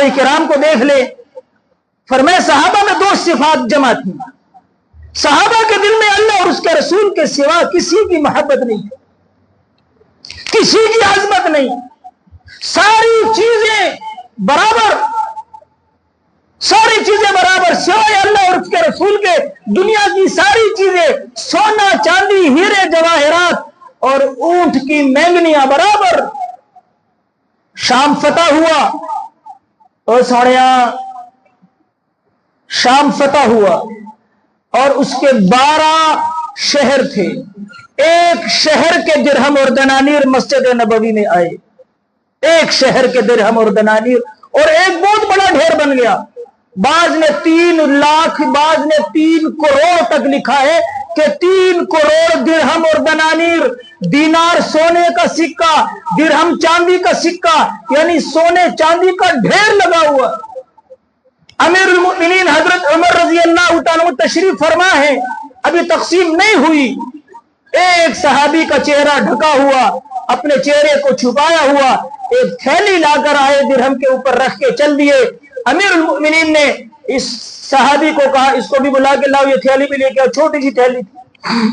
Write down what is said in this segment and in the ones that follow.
صحابہ کرام کو دیکھ لے، فرمایا صحابہ میں 2 صفات جمع تھی. صحابہ کے دل میں اللہ اور اس کے رسول کے سوا کسی کی محبت نہیں، کسی کی عظمت نہیں، ساری چیزیں برابر، ساری چیزیں برابر سوائے اللہ اور اس کے رسول کے. دنیا کی ساری چیزیں، سونا چاندی ہیرے جواہرات اور اونٹ کی مینگنیاں برابر. شام فتح ہوا اور سوڑیاں، شام فتح ہوا اور اس کے 12 شہر تھے. ایک شہر کے درہم اور دنانیر مسجد نبوی میں آئے، ایک شہر کے درہم اور دنانیر، اور ایک بہت بڑا ڈھیر بن گیا. بعض نے 3 لاکھ، بعض نے 3 کروڑ تک لکھا ہے کہ 3 کروڑ درہم اور دنانیر. دینار سونے کا سکہ، درہم چاندی کا سکہ، یعنی سونے چاندی کا ڈھیر لگا ہوا. امیر المؤمنین حضرت عمر رضی اللہ تعالیٰ تشریف فرما ہے، ابھی تقسیم نہیں ہوئی. ایک صحابی کا چہرہ ڈھکا ہوا، اپنے چہرے کو چھپایا ہوا، ایک تھیلی لا کر آئے، درہم کے اوپر رکھ کے چل دیے. امیر المؤمنین نے اس صحابی کو کہا، اس کو بھی بلا کے لاؤ، یہ تھیلی بھی لے کے آؤ. چھوٹی سی تھیلی تھی.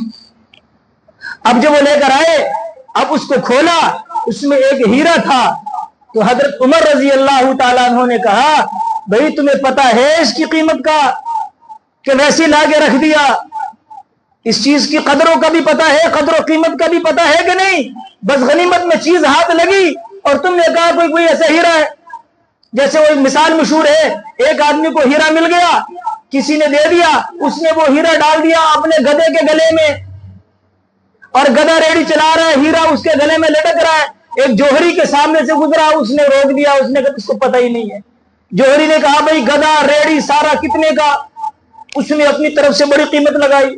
اب جب وہ لے کر آئے، اب اس کو کھولا، اس میں ایک ہیرا تھا. تو حضرت عمر رضی اللہ تعالیٰ عنہ نے کہا، بھئی تمہیں پتا ہے اس کی قیمت کا کہ ویسے لا کے رکھ دیا؟ اس چیز کی قدروں کا بھی پتا ہے، قدر و قیمت کا بھی پتا ہے کہ نہیں؟ بس غنیمت میں چیز ہاتھ لگی اور تم نے کہا کوئی ایسا ہیرا ہے. جیسے وہ مثال مشہور ہے، ایک آدمی کو ہیرا مل گیا، کسی نے دے دیا، اس نے وہ ہیرا ڈال دیا اپنے گدھے کے گلے میں، اور گدھا ریڑی چلا رہا ہے، ہیرا اس کے گلے میں لٹک رہا ہے. ایک جوہری کے سامنے سے گزرا، اس نے روک دیا، اس نے کہا اس کو پتہ ہی نہیں ہے. جوہری نے کہا بھئی گدھا ریڑی سارا کتنے کا؟ اس نے اپنی طرف سے بڑی قیمت لگائی،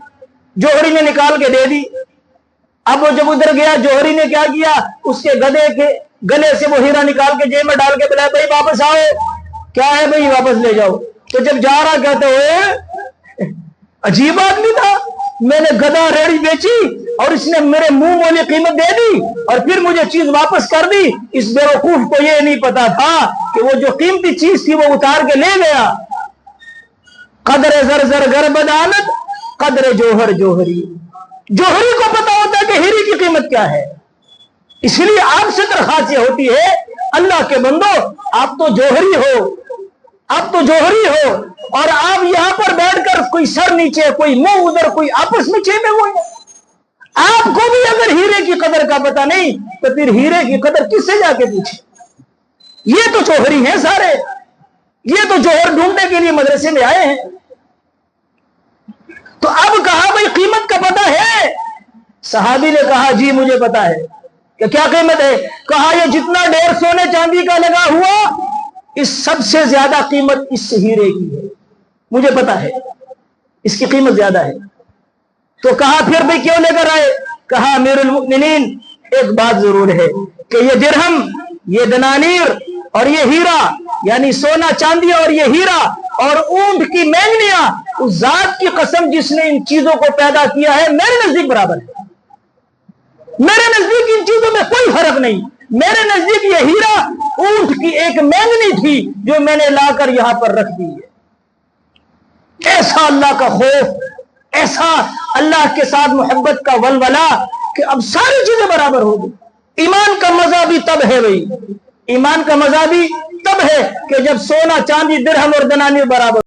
جوہری نے نکال کے دے دی. اب وہ جب ادھر گیا، جوہری نے کیا کیا، اس کے گدھے کے گلے سے وہ ہیرا نکال کے جیب میں ڈال کے بلایا، بھئی واپس آؤ. کیا ہے بھئی؟ واپس لے جاؤ. تو جب جا رہا کہتے ہوئے، عجیب آدمی تھا، میں نے گدھا ریڑی بیچی اور اس نے میرے منہ مولی قیمت دے دی اور پھر مجھے چیز واپس کر دی. اس بیوقوف کو یہ نہیں پتا تھا کہ وہ جو قیمتی چیز تھی وہ اتار کے لے گیا. قدر زر زر گر بدانت، قدر جوہر جوہری. جوہری کو پتا ہوتا ہے کہ ہیرے کی قیمت کیا ہے. اس لیے آپ سے درخواست یہ ہوتی ہے، اللہ کے بندو، آپ تو جوہری ہو، آپ تو جوہری ہو، اور آپ یہاں پر بیٹھ کر کوئی سر نیچے، کوئی منہ ادھر، کوئی آپس میں چیمے ہوئے ہیں. آپ کو بھی اگر ہیرے کی قدر کا پتہ نہیں تو پھر ہیرے کی قدر کس سے جا کے پوچھیں؟ یہ تو جوہری ہیں سارے، یہ تو جوہر ڈھونڈنے کے لیے مدرسے میں آئے ہیں. تو اب کہا بھئی قیمت کا پتہ ہے؟ صحابی نے کہا جی مجھے پتا ہے. کہ کیا قیمت ہے؟ کہا یہ جتنا ڈھیر سونے چاندی کا لگا ہوا، اس سب سے زیادہ قیمت اس ہیرے کی ہے، مجھے پتا ہے اس کی قیمت زیادہ ہے. تو کہا پھر بھئی کیوں لے کر آئے؟ کہا امیر المؤمنین ایک بات ضرور ہے کہ یہ درہم، یہ دنانیر اور یہ ہیرا، یعنی سونا چاندی اور یہ ہیرا اور اونٹ کی مینگنیاں، اس ذات کی قسم جس نے ان چیزوں کو پیدا کیا ہے، میرے نزدیک برابر ہے. میرے نزدیک ان چیزوں میں کوئی فرق نہیں. میرے نزدیک یہ ہیرا اونٹ کی ایک مینگنی تھی جو میں نے لا کر یہاں پر رکھ دی ہے. ایسا اللہ کا خوف، ایسا اللہ کے ساتھ محبت کا ولولہ کہ اب ساری چیزیں برابر ہو گئی. ایمان کا مزہ بھی تب ہے بھائی، ایمان کا مزہ بھی تب ہے کہ جب سونا چاندی درہم اور دنانیر برابر